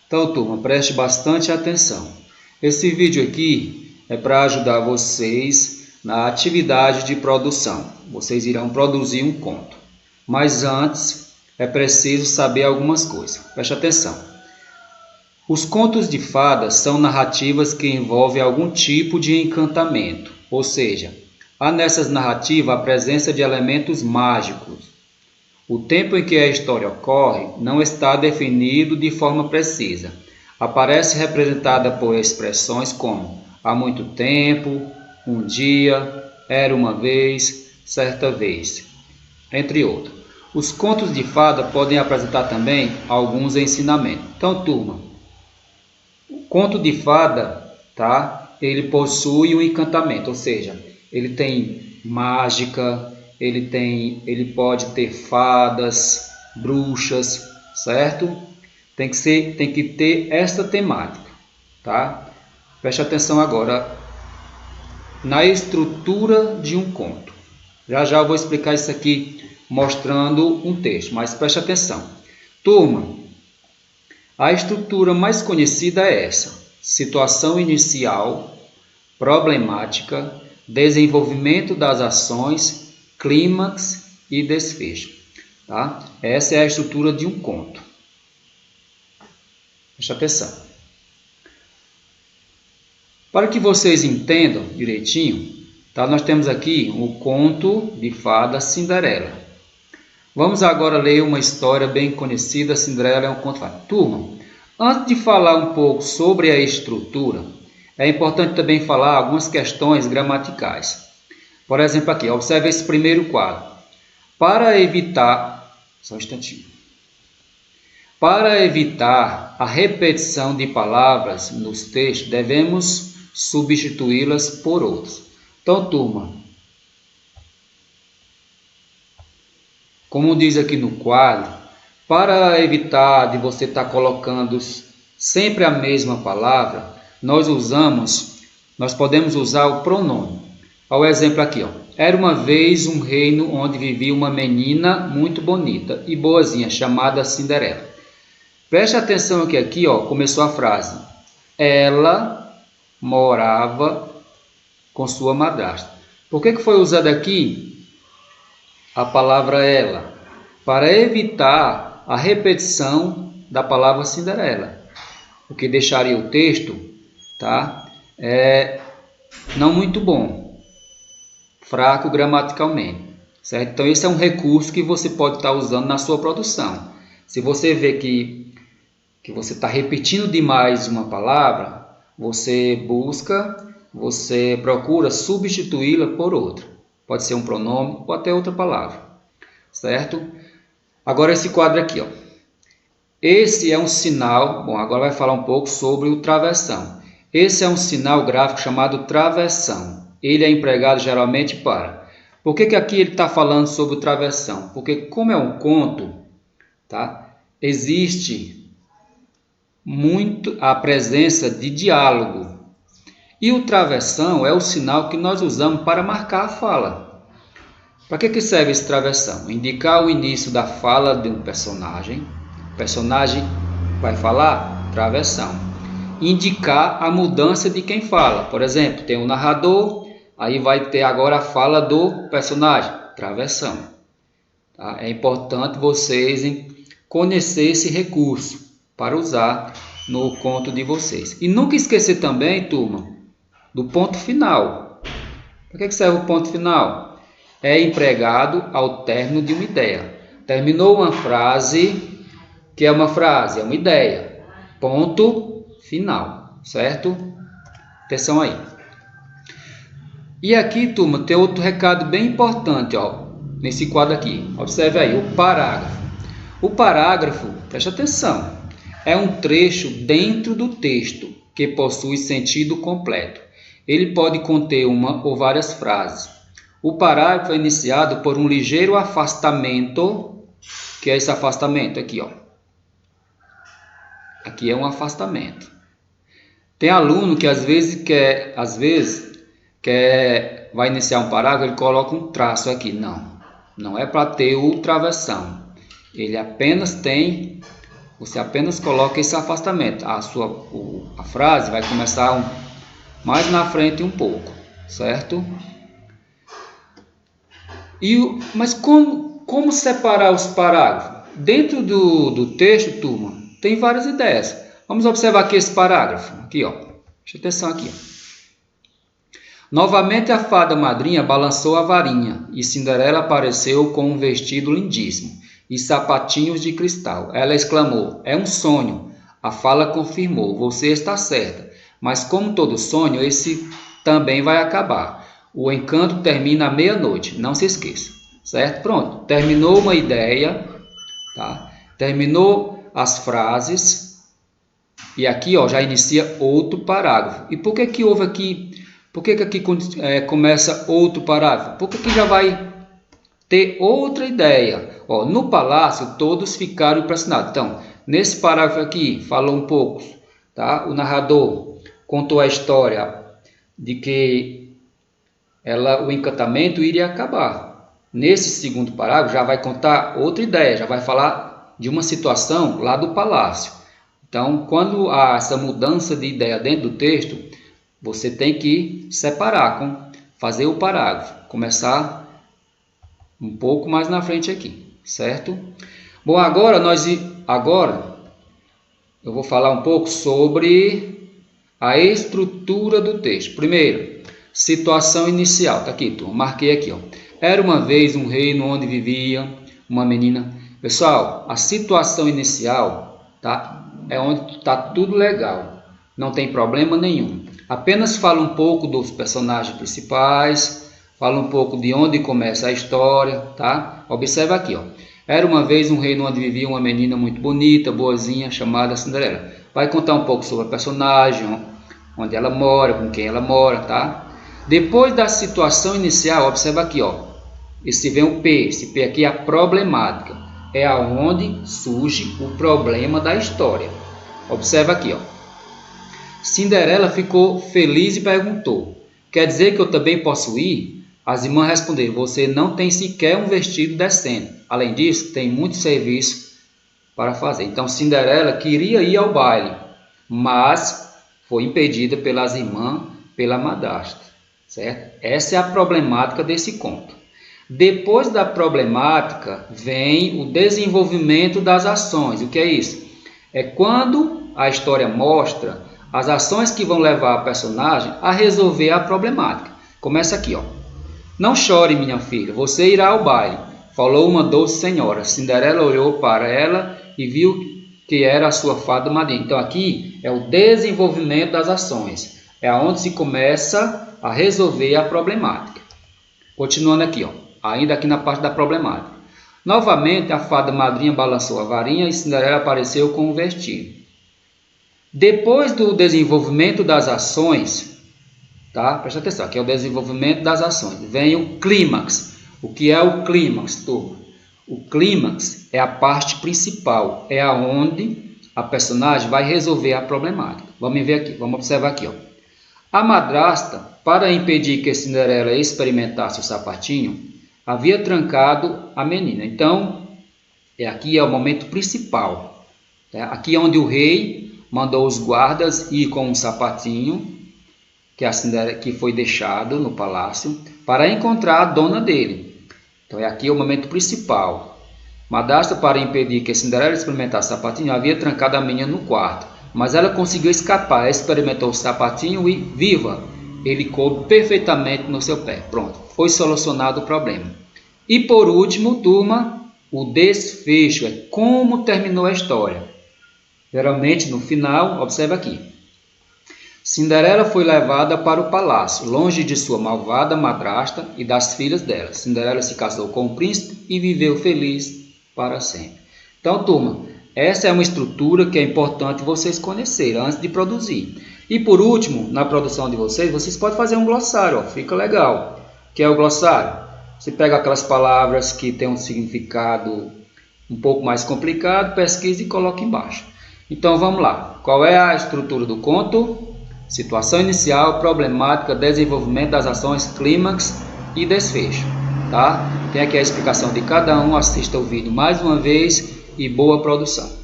Então, turma, preste bastante atenção. Esse vídeo aqui é para ajudar vocês na atividade de produção. Vocês irão produzir um conto. Mas antes, é preciso saber algumas coisas. Preste atenção. Os contos de fadas são narrativas que envolvem algum tipo de encantamento, ou seja, há nessas narrativas a presença de elementos mágicos. O tempo em que a história ocorre não está definido de forma precisa. Aparece representada por expressões como há muito tempo, um dia, era uma vez, certa vez, entre outros. Os contos de fada podem apresentar também alguns ensinamentos. Então, turma, o conto de fada, tá? Ele possui um encantamento, ou seja, ele tem mágica, ele pode ter fadas, bruxas, certo? Tem que ter esta temática, tá? Preste atenção agora na estrutura de um conto. Já já eu vou explicar isso aqui mostrando um texto, mas preste atenção. Turma, a estrutura mais conhecida é essa: situação inicial, problemática, desenvolvimento das ações, clímax e desfecho. Tá? Essa é a estrutura de um conto. Preste atenção. Para que vocês entendam direitinho, tá? Nós temos aqui o conto de fada Cinderela. Vamos agora ler uma história bem conhecida. Cinderela é um conto de fada. Turma, antes de falar um pouco sobre a estrutura, é importante também falar algumas questões gramaticais. Por exemplo, aqui, observe esse primeiro quadro. Para evitar, só um instantinho. Para evitar a repetição de palavras nos textos, devemos substituí-las por outras. Então, turma, como diz aqui no quadro, para evitar de você estar colocando sempre a mesma palavra, nós podemos usar o pronome. Olha o exemplo aqui, ó. Era uma vez um reino onde vivia uma menina muito bonita e boazinha, chamada Cinderela. Preste atenção que aqui, ó, começou a frase. Ela morava com sua madrasta. Por que foi usada aqui a palavra ela? Para evitar a repetição da palavra Cinderela, o que deixaria o texto, tá? Não muito bom, fraco gramaticalmente, certo? Então esse é um recurso que você pode estar usando na sua produção. Se você vê que você está repetindo demais uma palavra, você procura substituí-la por outra. Pode ser um pronome ou até outra palavra, certo? Agora esse quadro aqui, ó. Esse é um sinal, bom, agora vai falar um pouco sobre o travessão. Esse é um sinal gráfico chamado travessão. Ele é empregado geralmente para... Por que aqui ele está falando sobre o travessão? Porque como é um conto, tá? Existe muito a presença de diálogo. E o travessão é o sinal que nós usamos para marcar a fala. Para que serve esse travessão? Indicar o início da fala de um personagem. O personagem vai falar, travessão. Indicar a mudança de quem fala. Por exemplo, tem um narrador, aí vai ter agora a fala do personagem, travessão. Tá? É importante vocês conhecer esse recurso para usar no conto de vocês. E nunca esquecer também, turma, do ponto final. Para que serve o ponto final? É empregado ao término de uma ideia. Terminou uma frase, que é uma frase, é uma ideia. Ponto final, certo? Atenção aí. E aqui, turma, tem outro recado bem importante, ó, nesse quadro aqui. Observe aí, o parágrafo. O parágrafo, preste atenção, é um trecho dentro do texto que possui sentido completo. Ele pode conter uma ou várias frases. O parágrafo é iniciado por um ligeiro afastamento, que é esse afastamento aqui, ó. Aqui é um afastamento. Tem aluno que às vezes vai iniciar um parágrafo, ele coloca um traço aqui. Não é para ter o travessão. Ele apenas tem... Você apenas coloca esse afastamento. A frase vai começar mais na frente um pouco, certo? Mas como separar os parágrafos? Dentro do texto, turma, tem várias ideias. Vamos observar aqui esse parágrafo. Aqui, ó. Presta atenção aqui, ó. Novamente a fada madrinha balançou a varinha e Cinderela apareceu com um vestido lindíssimo e sapatinhos de cristal. Ela exclamou: é um sonho. A fada confirmou: você está certa. Mas como todo sonho, esse também vai acabar. O encanto termina à meia-noite, não se esqueça. Certo? Pronto. Terminou uma ideia, tá? Terminou as frases. E aqui, ó, já inicia outro parágrafo. E por que houve aqui? Por que aqui começa outro parágrafo? Porque aqui já vai ter outra ideia. Ó, no palácio todos ficaram impressionados. Então, nesse parágrafo aqui, falou um pouco, tá? O narrador contou a história de que o encantamento iria acabar. Nesse segundo parágrafo já vai contar outra ideia, já vai falar de uma situação lá do palácio. Então, quando há essa mudança de ideia dentro do texto, você tem que separar, fazer o parágrafo, começar um pouco mais na frente aqui, certo? Bom, agora eu vou falar um pouco sobre a estrutura do texto. Primeiro, situação inicial. Tá aqui, turma, marquei aqui, ó. Era uma vez um reino onde vivia uma menina. Pessoal, a situação inicial, tá? É onde está tudo legal, não tem problema nenhum. Apenas fala um pouco dos personagens principais, fala um pouco de onde começa a história, tá? Observa aqui, ó. Era uma vez um reino onde vivia uma menina muito bonita, boazinha, chamada Cinderela. Vai contar um pouco sobre a personagem, onde ela mora, com quem ela mora, tá? Depois da situação inicial, observa aqui, ó. Esse vem o P, esse P aqui é a problemática. É aonde surge o problema da história. Observa aqui, ó. Cinderela ficou feliz e perguntou: quer dizer que eu também posso ir? As irmãs responderam: você não tem sequer um vestido decente. Além disso, tem muito serviço para fazer. Então Cinderela queria ir ao baile, mas foi impedida pelas irmãs, pela madrasta. Certo? Essa é a problemática desse conto. Depois da problemática vem o desenvolvimento das ações. O que é isso? É quando a história mostra as ações que vão levar a personagem a resolver a problemática. Começa aqui, ó. Não chore, minha filha, você irá ao baile, falou uma doce senhora. Cinderela olhou para ela e viu que era a sua fada madrinha. Então aqui é o desenvolvimento das ações. É onde se começa a resolver a problemática. Continuando aqui, ó. Ainda aqui na parte da problemática. Novamente a fada madrinha balançou a varinha e Cinderela apareceu com um vestido. Depois do desenvolvimento das ações, tá? Presta atenção, aqui é o desenvolvimento das ações. Vem o clímax. O que é o clímax, turma? O clímax é a parte principal, é aonde a personagem vai resolver a problemática. Vamos ver aqui, vamos observar aqui, ó. A madrasta, para impedir que Cinderela experimentasse o sapatinho, havia trancado a menina. Então, aqui é o momento principal. Tá? Aqui é onde o rei mandou os guardas ir com um sapatinho que foi deixado no palácio para encontrar a dona dele. Então, aqui é o momento principal. Madrasta, para impedir que Cinderela experimentasse o sapatinho, havia trancado a menina no quarto. Mas ela conseguiu escapar, experimentou o sapatinho e, viva, ele coube perfeitamente no seu pé. Pronto, foi solucionado o problema. E por último, turma, o desfecho é como terminou a história. Geralmente no final, observa aqui. Cinderela foi levada para o palácio, longe de sua malvada madrasta e das filhas dela. Cinderela se casou com o príncipe e viveu feliz para sempre. Então, turma, essa é uma estrutura que é importante vocês conhecerem antes de produzir. E por último, na produção de vocês podem fazer um glossário, ó, fica legal. O que é o glossário? Você pega aquelas palavras que têm um significado um pouco mais complicado, pesquisa e coloca embaixo. Então vamos lá. Qual é a estrutura do conto? Situação inicial, problemática, desenvolvimento das ações, clímax e desfecho. Tá? Tem aqui a explicação de cada um. Assista o vídeo mais uma vez e boa produção.